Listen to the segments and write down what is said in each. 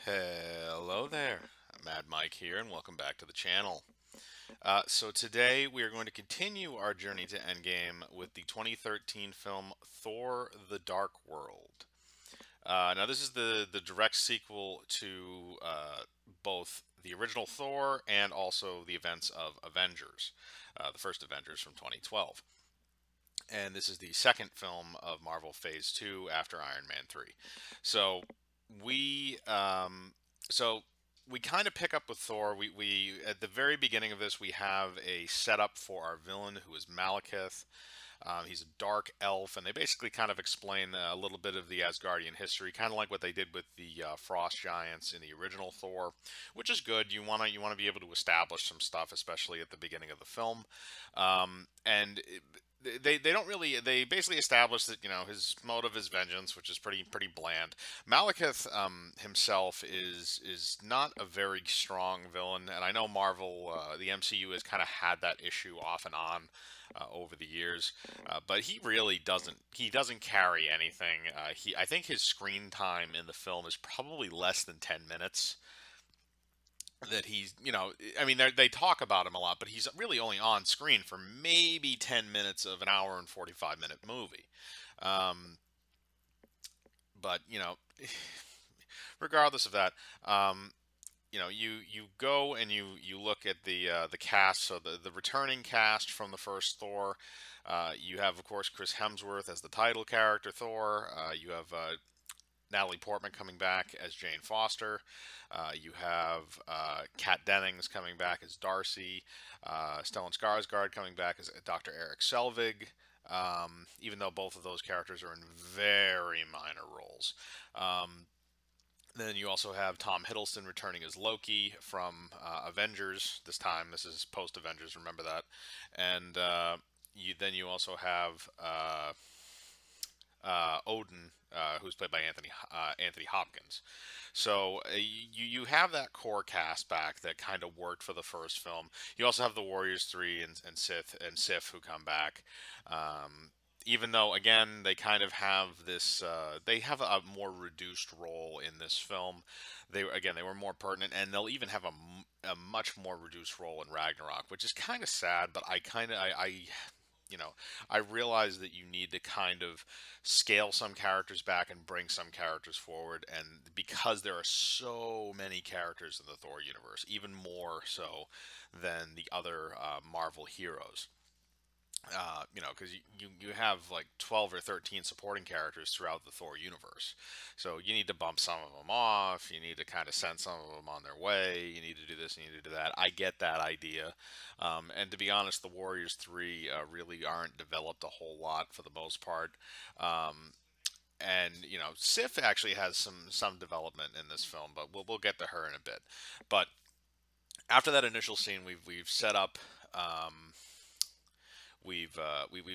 Hello there, Mad Mike here, and welcome back to the channel. So today we are going to continue our journey to Endgame with the 2013 film Thor: The Dark World. Now this is the direct sequel to both the original Thor and also the events of Avengers, the first Avengers from 2012. And this is the second film of Marvel Phase 2 after Iron Man 3. So we um, so we kind of pick up with Thor. We at the very beginning of this we have a setup for our villain who is Malekith. He's a dark elf, and they basically kind of explain a little bit of the Asgardian history, kind of like what they did with the frost giants in the original Thor, which is good. You wanna be able to establish some stuff, especially at the beginning of the film, and. They don't really they basically establish that his motive is vengeance, which is pretty bland. Malekith himself is not a very strong villain, and I know Marvel, the MCU, has kind of had that issue off and on over the years, but he doesn't carry anything. I think his screen time in the film is probably less than 10 minutes. That he's, I mean, they talk about him a lot, but he's really only on screen for maybe 10 minutes of an hour and 45-minute movie. Um, but regardless of that, you go and you look at the cast. So the returning cast from the first Thor, you have of course Chris Hemsworth as the title character Thor. You have Natalie Portman coming back as Jane Foster. You have Kat Dennings coming back as Darcy. Stellan Skarsgård coming back as Dr. Eric Selvig. Even though both of those characters are in very minor roles. Then you also have Tom Hiddleston returning as Loki from Avengers. This time, this is post Avengers. Remember that. And you also have Odin, who's played by Anthony Hopkins. So you have that core cast back that kind of worked for the first film. You also have the Warriors 3 and Sif who come back. Even though again they kind of have this, they have a more reduced role in this film. They were more pertinent, and they'll even have a much more reduced role in Ragnarok, which is kind of sad. But you know, I realize that you need to kind of scale some characters back and bring some characters forward. And because there are so many characters in the Thor universe, even more so than the other Marvel heroes, because you have like 12 or 13 supporting characters throughout the Thor universe. So you need to bump some of them off. You need to kind of send some of them on their way. You need to do this. You need to do that. I get that idea. And to be honest, the Warriors 3 really aren't developed a whole lot for the most part. And Sif actually has some development in this film, but we'll get to her in a bit. But after that initial scene, we've set up. We've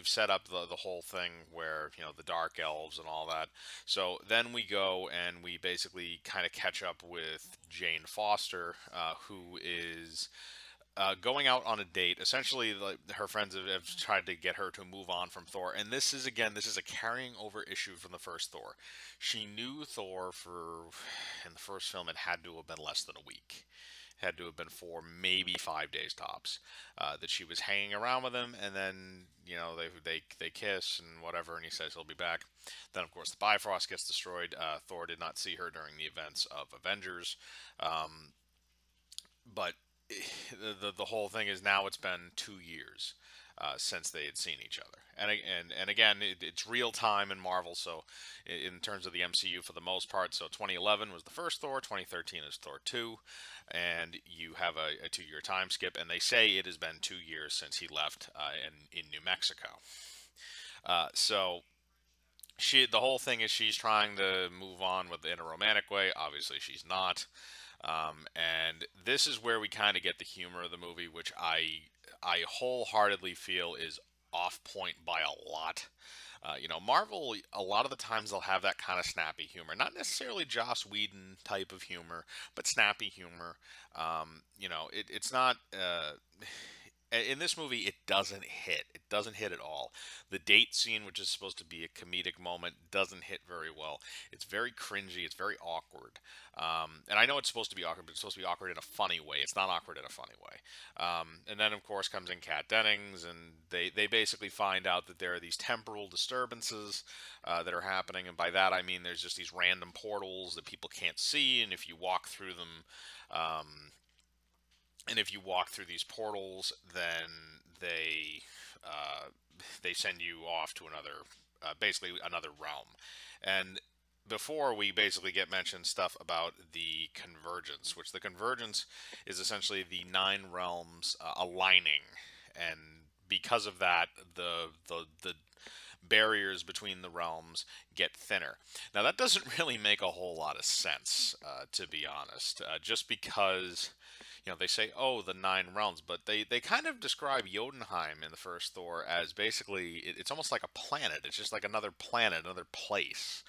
set up the whole thing where the dark elves and all that. So then we go and we basically kind of catch up with Jane Foster, who is going out on a date. Essentially, her friends have tried to get her to move on from Thor, and this is a carrying over issue from the first Thor. She knew Thor for in the first film it had to have been less than a week, had to have been 4, maybe 5 days tops, that she was hanging around with him, and then they kiss and whatever, and he says he'll be back. Then of course the Bifrost gets destroyed. Thor did not see her during the events of Avengers, but the whole thing is now it's been 2 years since they had seen each other, and again it's real time in Marvel. So in terms of the MCU for the most part, so 2011 was the first Thor, 2013 is Thor 2, and you have a 2 year time skip, and they say it has been 2 years since he left in New Mexico. So the whole thing is she's trying to move on in a romantic way. Obviously she's not. And this is where we kind of get the humor of the movie, which I wholeheartedly feel is off point by a lot. Marvel, a lot of the times they'll have that kind of snappy humor, not necessarily Joss Whedon type of humor, but snappy humor. It's not. in this movie, it doesn't hit. It doesn't hit at all. The date scene, which is supposed to be a comedic moment, doesn't hit very well. It's very cringy. It's very awkward. And I know it's supposed to be awkward, but it's supposed to be awkward in a funny way. It's not awkward in a funny way. And then, of course, comes in Kat Dennings, and they basically find out that there are these temporal disturbances that are happening. And by that, I mean there's just these random portals that people can't see, and if you walk through them, um, and if you walk through these portals, then uh, they send you off to another, basically another realm. And before we basically get mentioned stuff about the convergence, which the convergence is essentially the nine realms aligning, and because of that, the barriers between the realms get thinner. Now that doesn't really make a whole lot of sense, to be honest. Just because they say, oh, the nine realms, but they kind of describe Jotunheim in the first Thor as basically, it's almost like a planet. It's just like another planet, another place.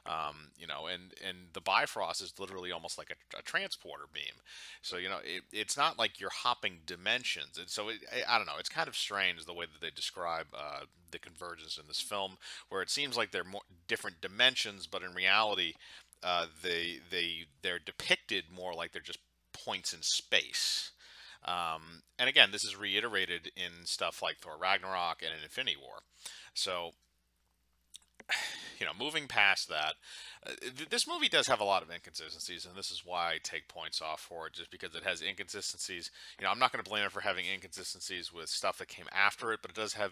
And the Bifrost is literally almost like a transporter beam. So, it's not like you're hopping dimensions. And so, I don't know, it's kind of strange the way that they describe the convergence in this film, where it seems like they're more different dimensions, but in reality, they're depicted more like they're just points in space. And again, this is reiterated in stuff like Thor Ragnarok and in Infinity War. So, moving past that, this movie does have a lot of inconsistencies, and this is why I take points off for it, just because it has inconsistencies. I'm not going to blame it for having inconsistencies with stuff that came after it, but it does have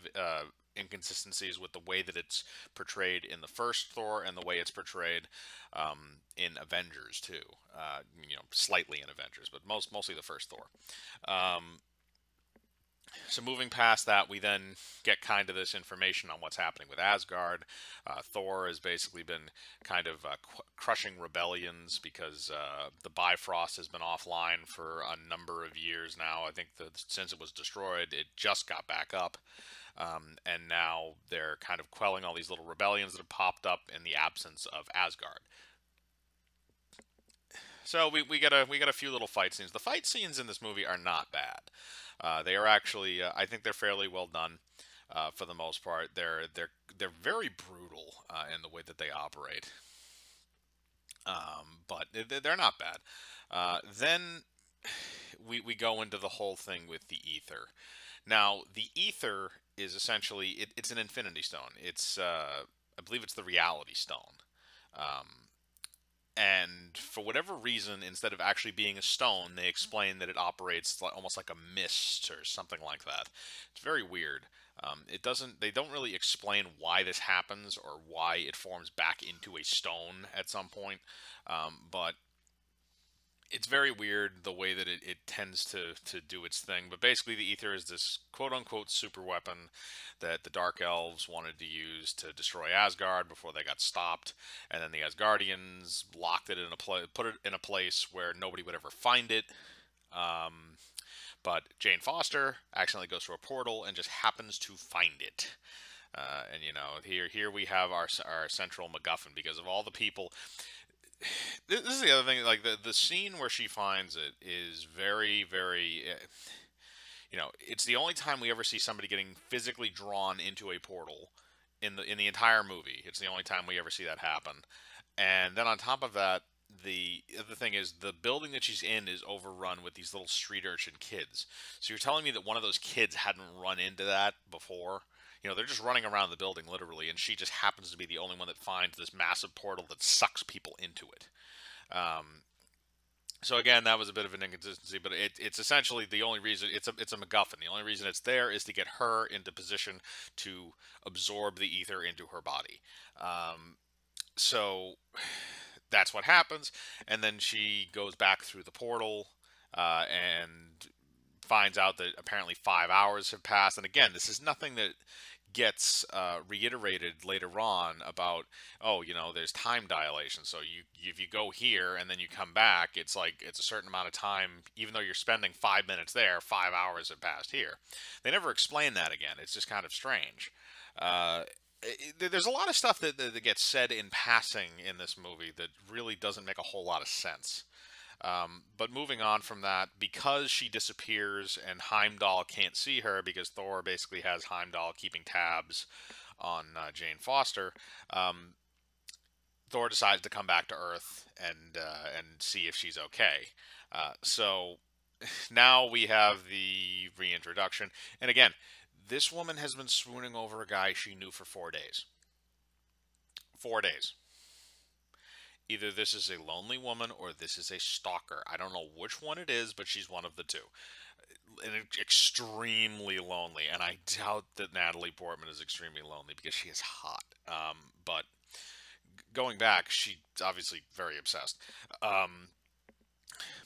inconsistencies with the way that it's portrayed in the first Thor and the way it's portrayed in Avengers too. Slightly in Avengers, but mostly the first Thor. So moving past that, we then get kind of this information on what's happening with Asgard. Thor has basically been kind of crushing rebellions because the Bifrost has been offline for a number of years now. I think that since it was destroyed, it just got back up. And now they're kind of quelling all these little rebellions that have popped up in the absence of Asgard. So we get a few little fight scenes. The fight scenes in this movie are not bad. They are actually, I think they're fairly well done for the most part. They're very brutal in the way that they operate, but they're not bad. Then we go into the whole thing with the ether. Now the ether is essentially it's an infinity stone. It's I believe it's the reality stone. Um, and for whatever reason, instead of actually being a stone, they explain that it operates almost like a mist or something like that. It's very weird. It doesn't. They don't really explain why this happens or why it forms back into a stone at some point. But it's very weird the way that it tends to do its thing. But basically, the ether is this quote-unquote super weapon that the Dark Elves wanted to use to destroy Asgard before they got stopped. And then the Asgardians locked it in put it in a place where nobody would ever find it. But Jane Foster accidentally goes through a portal and just happens to find it. And here we have our central MacGuffin, because of all the people. This is the other thing. Like the scene where she finds it is very, very. It's the only time we ever see somebody getting physically drawn into a portal in the entire movie. It's the only time we ever see that happen. And then on top of that, the other thing is the building that she's in is overrun with these little street urchin kids. So you're telling me that one of those kids hadn't run into that before? They're just running around the building literally, and she just happens to be the only one that finds this massive portal that sucks people into it. So again, that was a bit of an inconsistency, but it's essentially the only reason it's a MacGuffin. The only reason it's there is to get her into position to absorb the ether into her body. So that's what happens, and then she goes back through the portal and finds out that apparently 5 hours have passed. And again, this is nothing that gets reiterated later on about, oh, there's time dilation. So if you go here and then you come back, it's like it's a certain amount of time. Even though you're spending 5 minutes there, 5 hours have passed here. They never explain that again. It's just kind of strange. There's a lot of stuff that gets said in passing in this movie that really doesn't make a whole lot of sense. But moving on from that, because she disappears and Heimdall can't see her because Thor basically has Heimdall keeping tabs on Jane Foster, um, Thor decides to come back to Earth and see if she's okay. So now we have the reintroduction, and again, this woman has been swooning over a guy she knew for 4 days. 4 days. Either this is a lonely woman or this is a stalker. I don't know which one it is, but she's one of the two. And extremely lonely, and I doubt that Natalie Portman is extremely lonely because she is hot. But going back, she's obviously very obsessed. Um,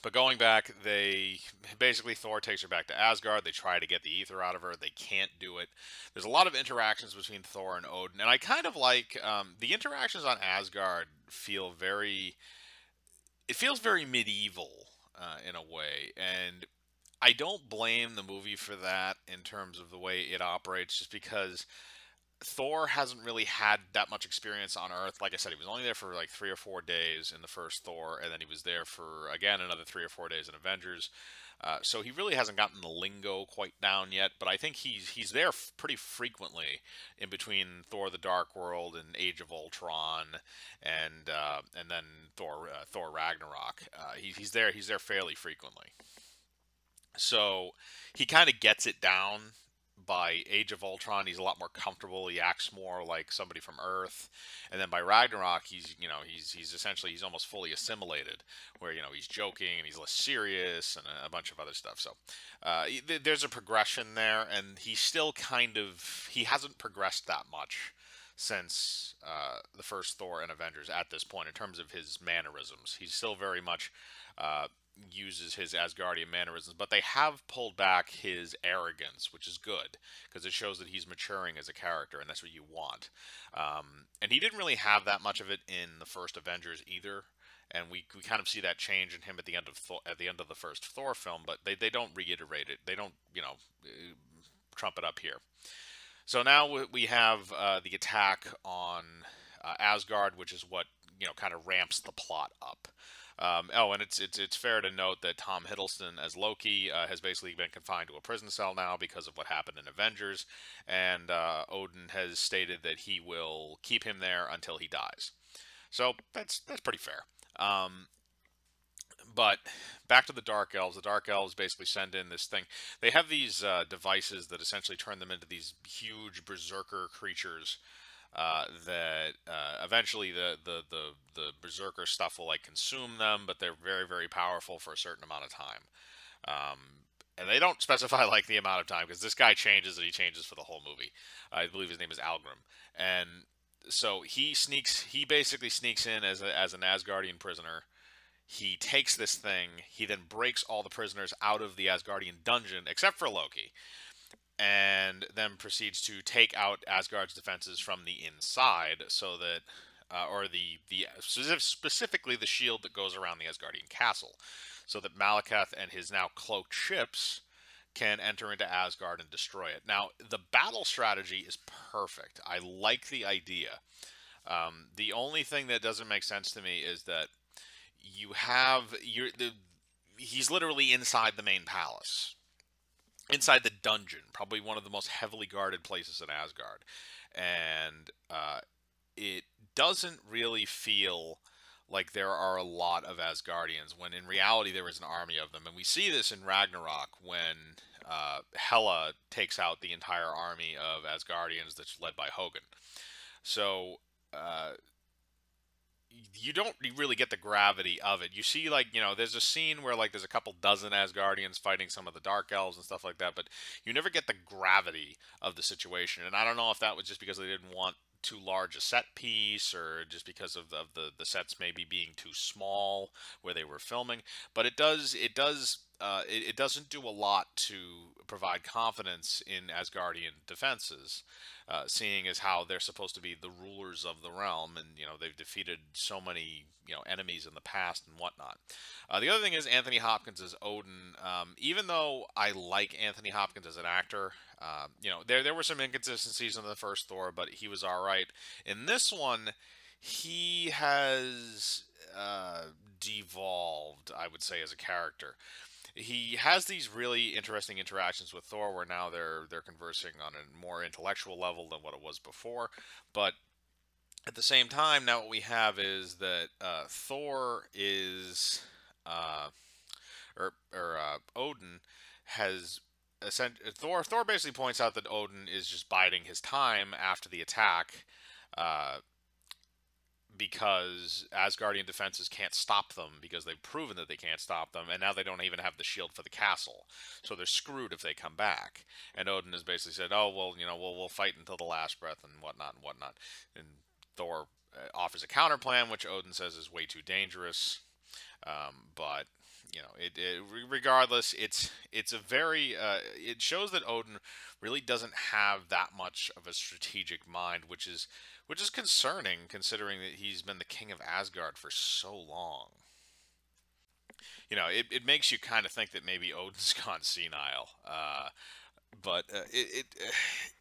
but going back, they basically Thor takes her back to Asgard. They try to get the ether out of her. They can't do it. There's a lot of interactions between Thor and Odin, and I kind of like the interactions on Asgard. Feel very. It feels very medieval in a way, and I don't blame the movie for that in terms of the way it operates, just because Thor hasn't really had that much experience on Earth. Like I said, he was only there for like 3 or 4 days in the first Thor, and then he was there for again another 3 or 4 days in Avengers. So he really hasn't gotten the lingo quite down yet. But I think he's there pretty frequently in between Thor: The Dark World and Age of Ultron, and then Thor Ragnarok. He's there. He's there fairly frequently. So he kind of gets it down by Age of Ultron. He's a lot more comfortable. He acts more like somebody from Earth. And then by Ragnarok, he's essentially he's almost fully assimilated, where he's joking and he's less serious and a bunch of other stuff. So there's a progression there, and he's still he hasn't progressed that much since the first Thor and Avengers at this point in terms of his mannerisms. He's still very much uh, uses his Asgardian mannerisms, but they have pulled back his arrogance, which is good because it shows that he's maturing as a character, and that's what you want. And he didn't really have that much of it in the first Avengers either, and we kind of see that change in him at the end of at the end of the first Thor film, but they don't reiterate it. They don't trump it up here. So now we have the attack on Asgard, which is what kind of ramps the plot up. Oh, and it's fair to note that Tom Hiddleston as Loki has basically been confined to a prison cell now because of what happened in Avengers, and Odin has stated that he will keep him there until he dies. So that's pretty fair. But back to the Dark Elves. The Dark Elves basically send in this thing. They have these devices that essentially turn them into these huge berserker creatures that eventually the berserker stuff will like consume them, but they're very very powerful for a certain amount of time. Um, and they don't specify like the amount of time because this guy changes and he changes for the whole movie. I believe his name is Algrim, and so he sneaks. He basically sneaks in as an Asgardian prisoner. He takes this thing. He then breaks all the prisoners out of the Asgardian dungeon except for Loki, and then proceeds to take out Asgard's defenses from the inside, so that, or the specifically the shield that goes around the Asgardian castle, so that Malekith and his now cloaked ships can enter into Asgard and destroy it. Now, the battle strategy is perfect. I like the idea. The only thing that doesn't make sense to me is that he's literally inside the main palace, inside the dungeon, probably one of the most heavily guarded places in Asgard, and it doesn't really feel like there are a lot of Asgardians, when in reality there is an army of them, and we see this in Ragnarok when Hela takes out the entire army of Asgardians that's led by Hogun. So. You don't really get the gravity of it. You see, like, there's a scene where, like, there's a couple dozen Asgardians fighting some of the Dark Elves and stuff like that, but you never get the gravity of the situation. And I don't know if that was just because they didn't want too large a set piece, or just because of the sets maybe being too small where they were filming. But it doesn't do a lot to provide confidence in Asgardian defenses, seeing as how they're supposed to be the rulers of the realm, and they've defeated so many enemies in the past and whatnot. The other thing is Anthony Hopkins as Odin. Even though I like Anthony Hopkins as an actor, there were some inconsistencies in the first Thor, but he was all right. In this one, he has devolved, I would say, as a character. He has these really interesting interactions with Thor, where now they're conversing on a more intellectual level than what it was before. But at the same time, now what we have is that Thor is, uh, Odin has Thor basically points out that Odin is just biding his time after the attack, uh, because Asgardian defenses can't stop them because they've proven that they can't stop them, and now they don't even have the shield for the castle, so they're screwed if they come back. And Odin has basically said, "Oh well, we'll fight until the last breath and whatnot and whatnot." And Thor offers a counter plan, which Odin says is way too dangerous. But regardless, it's a very it shows that Odin really doesn't have that much of a strategic mind, which is concerning considering that he's been the king of Asgard for so long. It makes you kind of think that maybe Odin's gone senile. But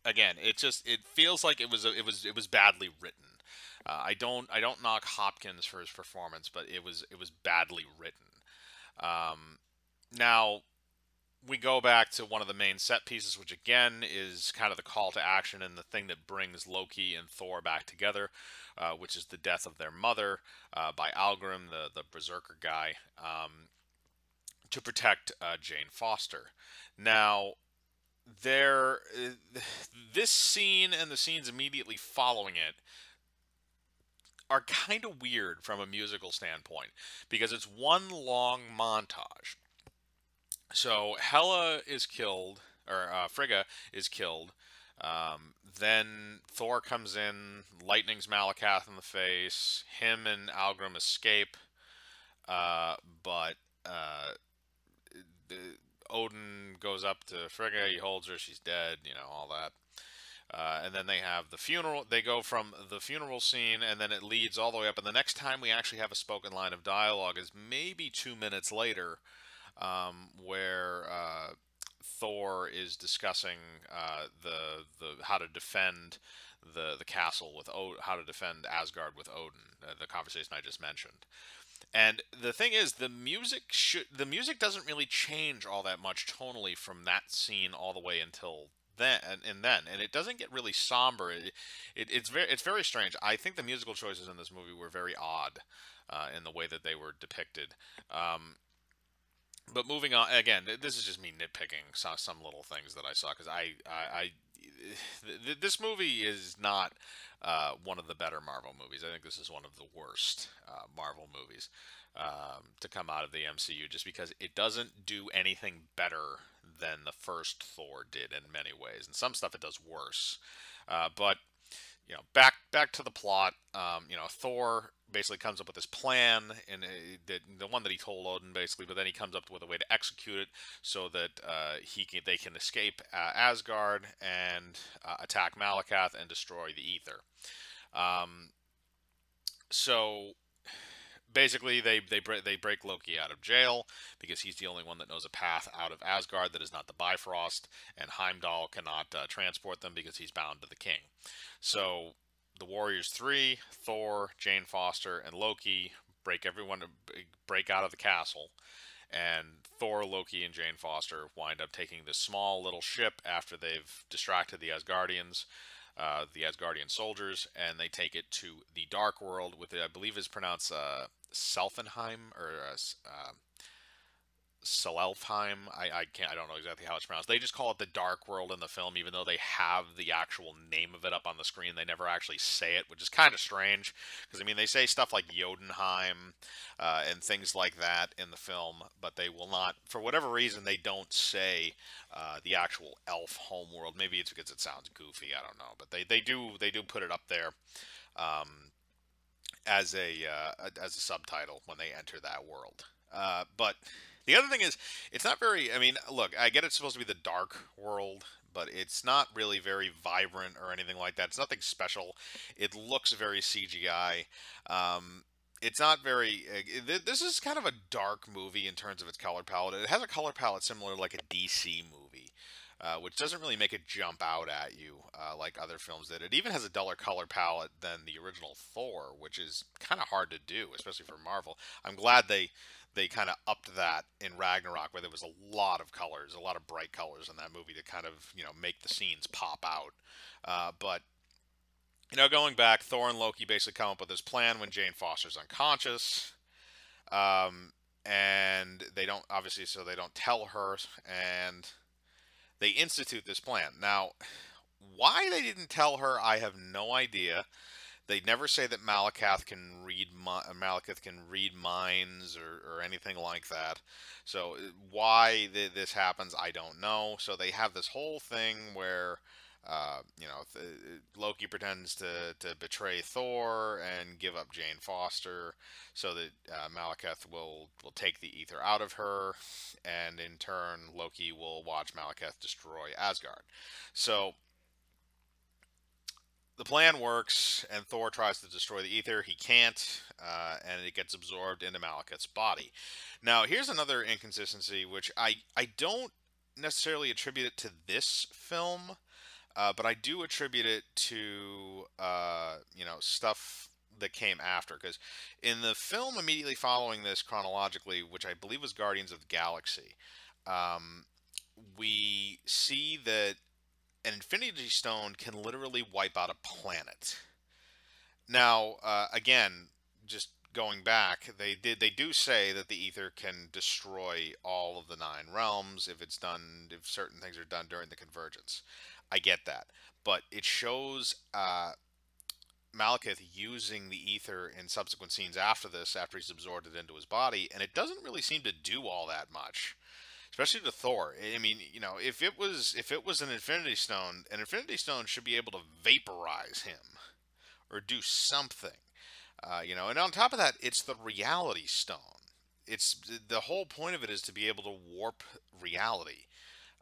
again, it feels like it was badly written. I don't knock Hopkins for his performance, but it was badly written. Now we go back to one of the main set pieces, which again is kind of the call to action and the thing that brings Loki and Thor back together, which is the death of their mother by Algrim, the berserker guy, to protect Jane Foster. Now, there, this scene and the scenes immediately following it are kind of weird from a musical standpoint because it's one long montage. So Hela is killed, or Frigga is killed. Then Thor comes in, lightnings Malakath in the face. Him and Algrim escape, but the, Odin goes up to Frigga. He holds her. She's dead. All that. And then they have the funeral. They go from the funeral scene, and then it leads all the way up. And the next time we actually have a spoken line of dialogue is maybe 2 minutes later, where Thor is discussing the how to defend the castle with how to defend Asgard with Odin. The conversation I just mentioned. And the thing is, the music doesn't really change all that much tonally from that scene all the way until then, and it doesn't get really somber. It's very strange. I think the musical choices in this movie were very odd in the way that they were depicted. But moving on, again, this is just me nitpicking some little things that I saw because this movie is not one of the better Marvel movies. I think this is one of the worst Marvel movies to come out of the MCU, just because it doesn't do anything better than the first Thor did in many ways, and some stuff it does worse. But back to the plot. Thor basically comes up with this plan, and the one that he told Odin basically, but then he comes up with a way to execute it so that they can escape Asgard and attack Malakath and destroy the Ether. So basically, they break Loki out of jail because he's the only one that knows a path out of Asgard that is not the Bifrost, and Heimdall cannot transport them because he's bound to the king. So the Warriors Three, Thor, Jane Foster, and Loki break out of the castle, and Thor, Loki, and Jane Foster wind up taking this small little ship after they've distracted the Asgardian soldiers, and they take it to the Dark World with I believe is pronounced Selfenheim or Selelfheim. I don't know exactly how it's pronounced. They just call it the Dark World in the film, even though they have the actual name of it up on the screen. They never actually say it, which is kind of strange because they say stuff like Jotunheim and things like that in the film, but they will not, for whatever reason, they don't say the actual elf homeworld. Maybe it's because it sounds goofy. I don't know, but they do put it up there. As a subtitle when they enter that world. But the other thing is, it's not very. Look, I get it's supposed to be the dark world, but it's not really very vibrant or anything like that. It's nothing special. It looks very CGI. It's not very. This is kind of a dark movie in terms of its color palette. It has a color palette similar to like a DC movie. which doesn't really make it jump out at you like other films did. It even has a duller color palette than the original Thor, which is kind of hard to do, especially for Marvel. I'm glad they kind of upped that in Ragnarok, where there was a lot of colors, a lot of bright colors in that movie to kind of make the scenes pop out. But going back, Thor and Loki basically come up with this plan when Jane Foster's unconscious. Um, and they don't, obviously, so they don't tell her, and they institute this plan. Now, why they didn't tell her, I have no idea. They never say that Malekith can read minds or anything like that. So why this happens, I don't know. So they have this whole thing where Loki pretends to betray Thor and give up Jane Foster, so that Malekith will take the ether out of her, and in turn Loki will watch Malekith destroy Asgard. So the plan works, and Thor tries to destroy the ether. He can't, and it gets absorbed into Malekith's body. Now, here's another inconsistency, which I don't necessarily attribute it to this film, but I do attribute it to stuff that came after. Because in the film immediately following this chronologically, which I believe was Guardians of the Galaxy, um, we see that an Infinity Stone can literally wipe out a planet. Now, again, just going back, they do say that the ether can destroy all of the nine realms if certain things are done during the convergence. I get that, but it shows Malekith using the ether in subsequent scenes after this, after he's absorbed it into his body, and it doesn't really seem to do all that much, especially to Thor. I mean, if it was an Infinity Stone should be able to vaporize him or do something. And on top of that, it's the Reality Stone. It's the whole point of it is to be able to warp reality.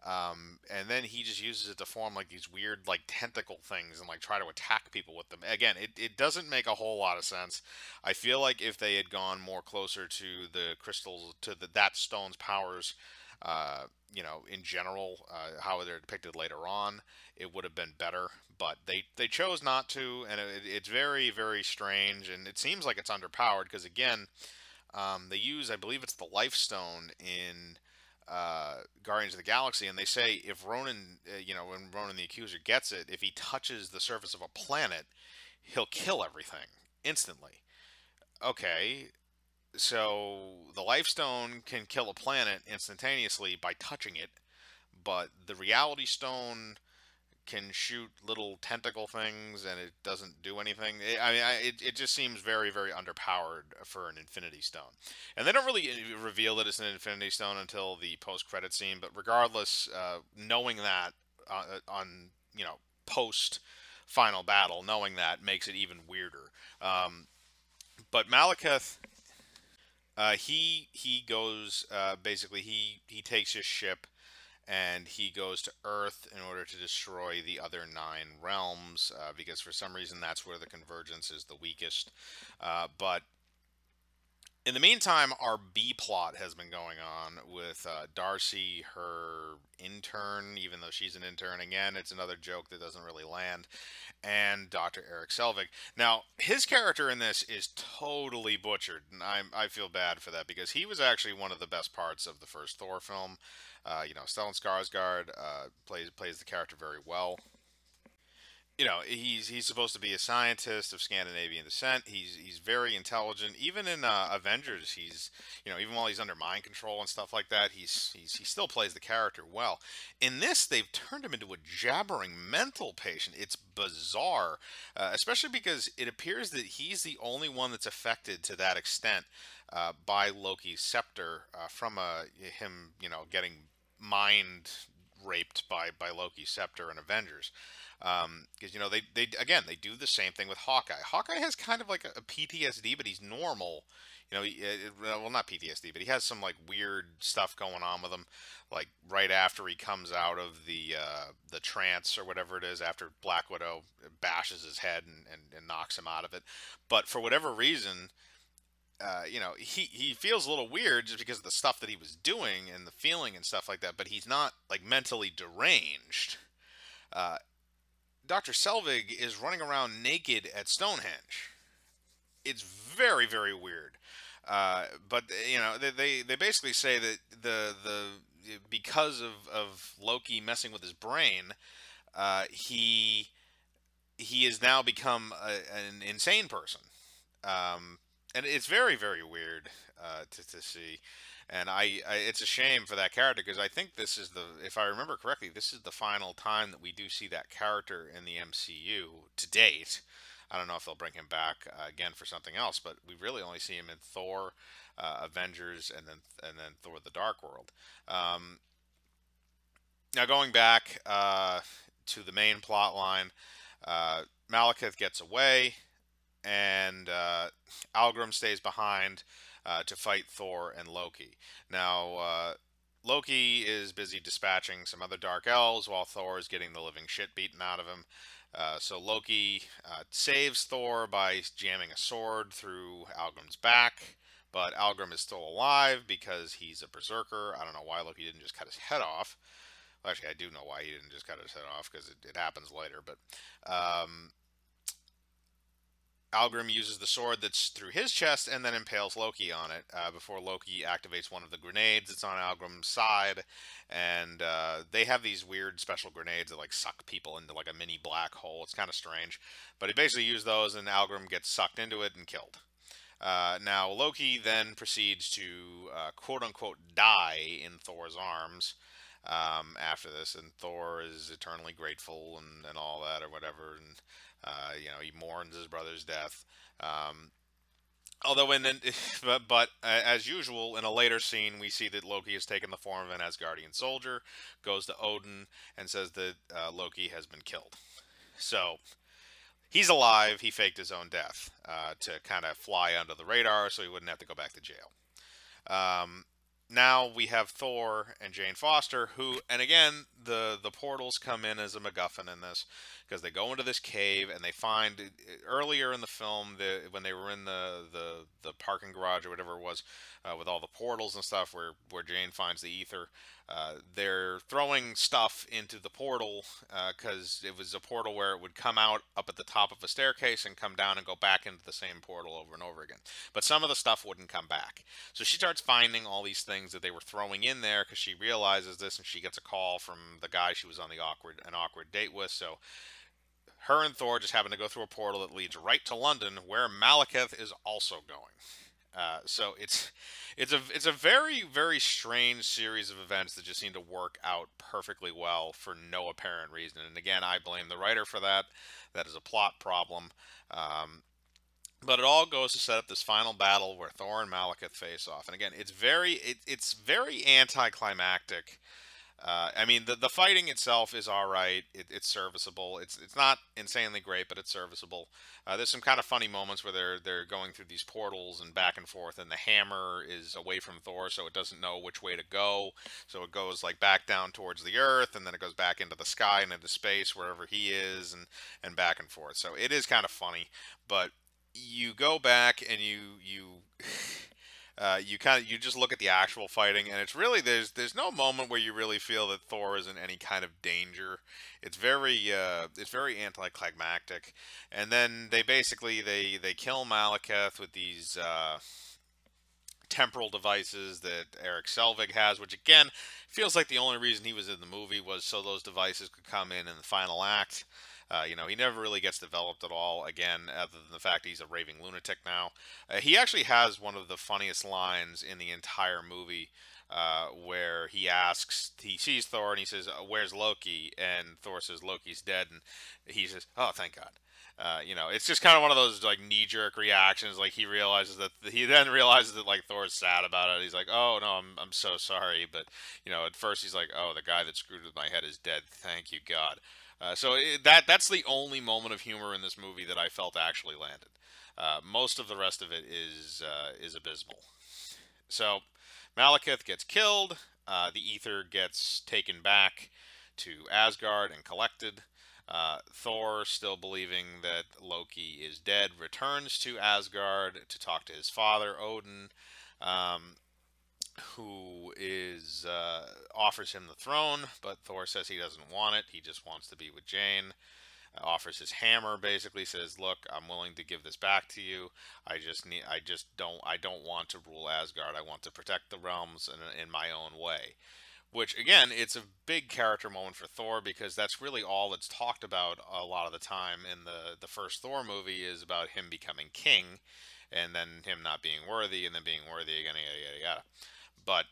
And then he just uses it to form like these weird like tentacle things and like try to attack people with them. Again, it doesn't make a whole lot of sense. I feel like if they had gone more closer to the crystals, to that stone's powers, in general, how they're depicted later on, it would have been better. But they chose not to, and it's very, very strange, and it seems like it's underpowered because again, they use, I believe it's the Life Stone in Guardians of the Galaxy, and they say if Ronan, when Ronan the Accuser gets it, if he touches the surface of a planet, he'll kill everything instantly. Okay, so the Life Stone can kill a planet instantaneously by touching it, but the Reality Stone can shoot little tentacle things and it doesn't do anything. It just seems very, very underpowered for an Infinity Stone. And they don't really reveal that it's an Infinity Stone until the post-credit scene, but regardless, knowing that on, post final battle, knowing that makes it even weirder. But Malekith, he goes, basically he takes his ship and he goes to Earth in order to destroy the other nine realms, because for some reason that's where the convergence is the weakest. But in the meantime, our B plot has been going on with Darcy, her intern, even though she's an intern. Again, it's another joke that doesn't really land. And Dr. Eric Selvig. Now, his character in this is totally butchered, and I feel bad for that because he was actually one of the best parts of the first Thor film. Stellan Skarsgård plays the character very well. He's supposed to be a scientist of Scandinavian descent. He's very intelligent. Even in Avengers, he's even while he's under mind control and stuff like that, he still plays the character well. In this, they've turned him into a jabbering mental patient. It's bizarre, especially because it appears that he's the only one that's affected to that extent by Loki's scepter from him getting mind raped by Loki's scepter in Avengers. Because they again they do the same thing with Hawkeye. Hawkeye has kind of like a PTSD, but he's normal. Well, not PTSD, but he has some like weird stuff going on with him. Like right after he comes out of the trance or whatever it is, after Black Widow bashes his head and knocks him out of it. But for whatever reason, he feels a little weird just because of the stuff that he was doing and the feeling and stuff like that, but he's not like mentally deranged. Uh, Dr. Selvig is running around naked at Stonehenge. It's very, very weird. But they basically say that the because of Loki messing with his brain, he has now become an insane person. And it's very, very weird to see. And it's a shame for that character because I think this is if I remember correctly, this is the final time that we do see that character in the MCU to date. I don't know if they'll bring him back again for something else, but we really only see him in Thor, Avengers, and then Thor: The Dark World. Um, Now going back to the main plot line, Malekith gets away and Algrim stays behind to fight Thor and Loki. Now, Loki is busy dispatching some other Dark Elves while Thor is getting the living shit beaten out of him. So Loki saves Thor by jamming a sword through Algrim's back, but Algrim is still alive because he's a berserker. I don't know why Loki didn't just cut his head off. Well, actually, I do know why he didn't just cut his head off because it happens later, but Algrim uses the sword that's through his chest and then impales Loki on it before Loki activates one of the grenades that's on Algrim's side. And they have these weird special grenades that like suck people into like a mini black hole. It's kind of strange. But he basically used those and Algrim gets sucked into it and killed. Now, Loki then proceeds to quote unquote die in Thor's arms after this, and Thor is eternally grateful and all that or whatever, and he mourns his brother's death. Although but as usual, in a later scene, we see that Loki has taken the form of an Asgardian soldier, goes to Odin, and says that Loki has been killed. So he's alive. He faked his own death to kind of fly under the radar, so he wouldn't have to go back to jail. Now we have Thor and Jane Foster, and again, the portals come in as a MacGuffin in this, because they go into this cave and they find, earlier in the film, when they were in the parking garage or whatever it was, with all the portals and stuff, where Jane finds the ether, they're throwing stuff into the portal, because it was a portal where it would come out up at the top of a staircase and come down and go back into the same portal over and over again. But some of the stuff wouldn't come back. So she starts finding all these things that they were throwing in there because she realizes this, and she gets a call from the guy she was on an awkward date with. So her and Thor just happen to go through a portal that leads right to London, where Malekith is also going. So it's a very, very strange series of events that just seem to work out perfectly well for no apparent reason. And again, I blame the writer for that. That is a plot problem. But it all goes to set up this final battle where Thor and Malekith face off. And again, it's very anticlimactic. I mean, the fighting itself is all right. It's serviceable. It's not insanely great, but it's serviceable. There's some kind of funny moments where they're going through these portals and back and forth, and the hammer is away from Thor, so it doesn't know which way to go. So it goes like back down towards the earth, and then it goes back into the sky and into space wherever he is, and back and forth. So it is kind of funny, but you go back and you just look at the actual fighting, and it's really there's no moment where you really feel that Thor is in any kind of danger. It's very anticlimactic, and then they kill Malekith with these temporal devices that Eric Selvig has, which again feels like the only reason he was in the movie was so those devices could come in the final act. He never really gets developed at all, again, other than the fact he's a raving lunatic now. He actually has one of the funniest lines in the entire movie, where he sees Thor and he says, "Where's Loki?" And Thor says, "Loki's dead." And he says, "Oh, thank God." It's just kind of one of those like knee-jerk reactions. Like he then realizes that like Thor's sad about it. He's like, "Oh no, I'm so sorry." But at first he's like, "Oh, the guy that screwed with my head is dead. Thank you, God." That's the only moment of humor in this movie that I felt actually landed. Most of the rest of it is abysmal. So Malekith gets killed. The ether gets taken back to Asgard and collected. Thor, still believing that Loki is dead, returns to Asgard to talk to his father, Odin, um, who is offers him the throne, but Thor says he doesn't want it. He just wants to be with Jane. Offers his hammer, basically says, "Look, I'm willing to give this back to you. I don't want to rule Asgard. I want to protect the realms in my own way." Which again, it's a big character moment for Thor because that's really all that's talked about a lot of the time in the first Thor movie is about him becoming king, and then him not being worthy, and then being worthy again, yada yada yada. But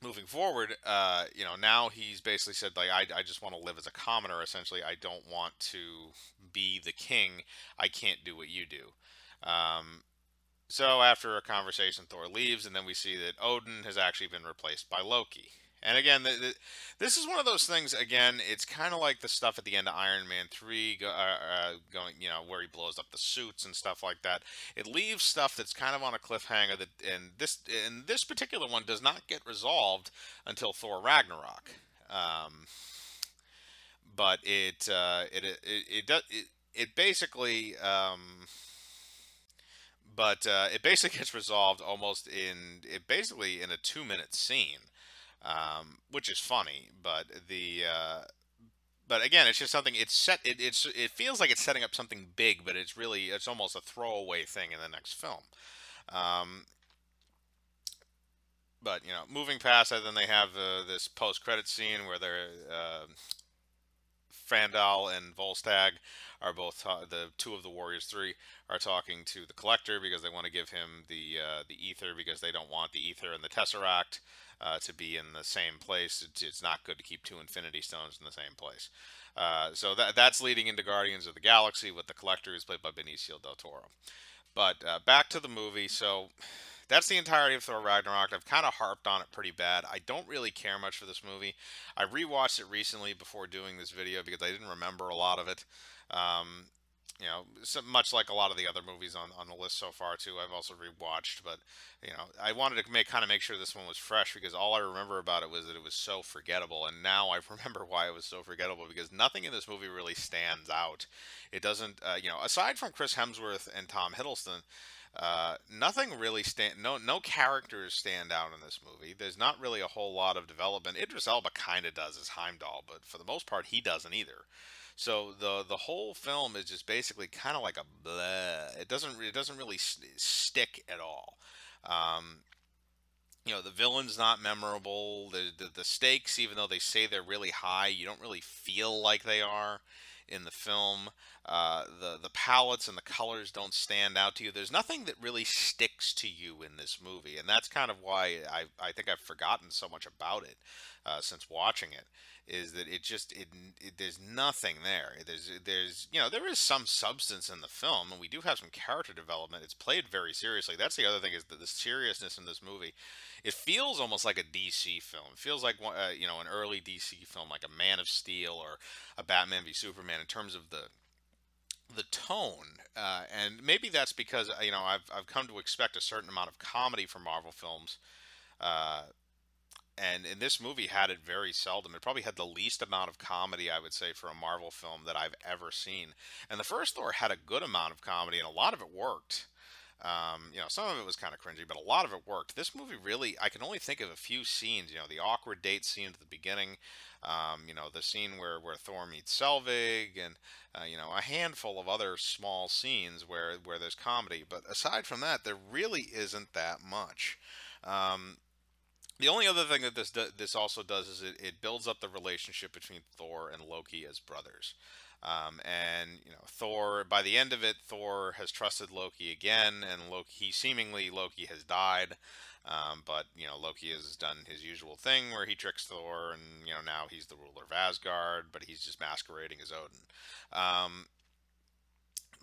moving forward, now he's basically said like I just want to live as a commoner. Essentially, I don't want to be the king. I can't do what you do. Um, so after a conversation, Thor leaves, and then we see that Odin has actually been replaced by Loki. And again, this is one of those things. Again, it's kind of like the stuff at the end of Iron Man 3, going, where he blows up the suits and stuff like that. It leaves stuff that's kind of on a cliffhanger. And this particular one does not get resolved until Thor Ragnarok. Um, but it basically it basically gets resolved almost in a 2-minute scene, which is funny. But again, it's just something. It feels like it's setting up something big, but it's almost a throwaway thing in the next film. Um, but moving past that, then they have this post-credit scene where they're Frandal and Volstagg are both the two of the Warriors Three are talking to the Collector because they want to give him the ether because they don't want the ether and the Tesseract to be in the same place. It's not good to keep two Infinity Stones in the same place. So that's leading into Guardians of the Galaxy with the Collector, who's played by Benicio del Toro. But back to the movie. So that's the entirety of Thor Ragnarok. I've kind of harped on it pretty bad. I don't really care much for this movie. I rewatched it recently before doing this video because I didn't remember a lot of it. Um, so much like a lot of the other movies on the list so far too, I've also rewatched. But I wanted to make sure this one was fresh because all I remember about it was that it was so forgettable. And now I remember why it was so forgettable because nothing in this movie really stands out. It doesn't, aside from Chris Hemsworth and Tom Hiddleston. Nothing really no characters stand out in this movie. There's not really a whole lot of development. Idris Elba kind of does as Heimdall, but for the most part, he doesn't either. So the whole film is just basically kind of like a bleh. It doesn't really stick at all. Um, the villain's not memorable. The stakes, even though they say they're really high, you don't really feel like they are in the film. The palettes and the colors don't stand out to you. There's nothing that really sticks to you in this movie, and that's kind of why I think I've forgotten so much about it since watching it. Is that there's nothing there. There is some substance in the film, and we do have some character development. It's played very seriously. That's the other thing is that the seriousness in this movie, it feels almost like a DC film. It feels like an early DC film, like a Man of Steel or a Batman v Superman in terms of the tone, and maybe that's because I've come to expect a certain amount of comedy from Marvel films, uh, and in this movie had it very seldom. It probably had the least amount of comedy I would say for a Marvel film that I've ever seen. And the first Thor had a good amount of comedy, and a lot of it worked. Some of it was kind of cringy, but a lot of it worked. This movie really, I can only think of a few scenes. The awkward date scene at the beginning. The scene where Thor meets Selvig, and a handful of other small scenes where there's comedy. But aside from that, there really isn't that much. The only other thing that this also does is it builds up the relationship between Thor and Loki as brothers. And Thor, by the end of it, Thor has trusted Loki again, and Loki has died. But Loki has done his usual thing where he tricks Thor, and now he's the ruler of Asgard, but he's just masquerading as Odin. Um,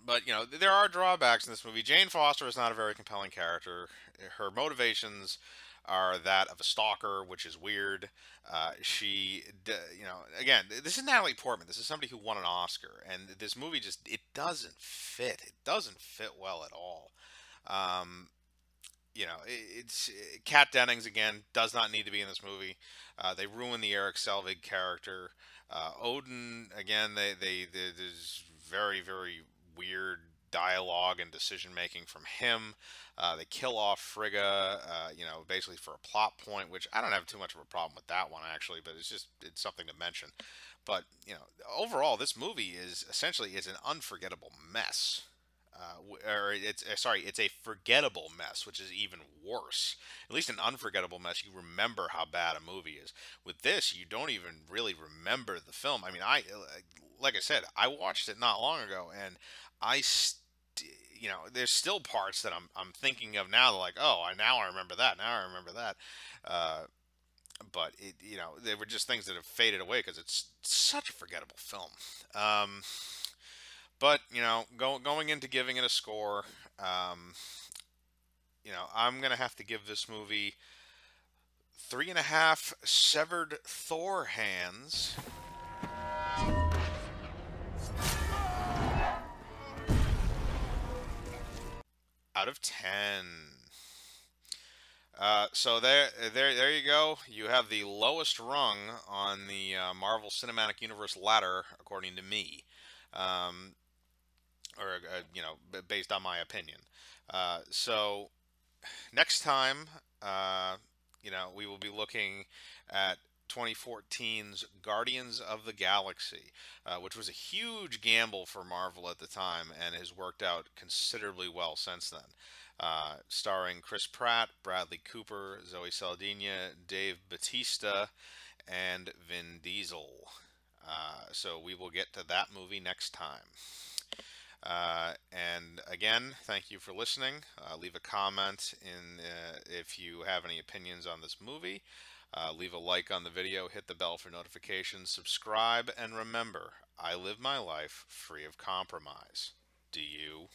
but there are drawbacks in this movie. Jane Foster is not a very compelling character. Her motivations are that of a stalker, which is weird. Again, this is Natalie Portman. This is somebody who won an Oscar, and this movie it doesn't fit. It doesn't fit well at all. Um, it's Kat Dennings again does not need to be in this movie. They ruin the Eric Selvig character. Odin again. There's very weird dialogue and decision making from him. They kill off Frigga, basically for a plot point, which I don't have too much of a problem with that one actually, but it's something to mention. But overall, this movie is essentially is an unforgettable mess. Or it's sorry, it's a forgettable mess, which is even worse. At least an unforgettable mess, you remember how bad a movie is. With this, you don't even really remember the film. I mean, like I said, I watched it not long ago, and I, st- there's still parts that I'm thinking of now. Like, oh, now I remember that. Now I remember that. Uh, but they were just things that have faded away because it's such a forgettable film. Um, but going into giving it a score, um, I'm gonna have to give this movie 3.5 severed Thor hands out of 10. So there you go. You have the lowest rung on the Marvel Cinematic Universe ladder, according to me, um, or based on my opinion. So next time, we will be looking at 2014's Guardians of the Galaxy, which was a huge gamble for Marvel at the time and has worked out considerably well since then. Starring Chris Pratt, Bradley Cooper, Zoe Saldana, Dave Bautista, and Vin Diesel. So we will get to that movie next time. And again, thank you for listening. Leave a comment if you have any opinions on this movie. Leave a like on the video, hit the bell for notifications, subscribe, and remember, I live my life free of compromise. Do you?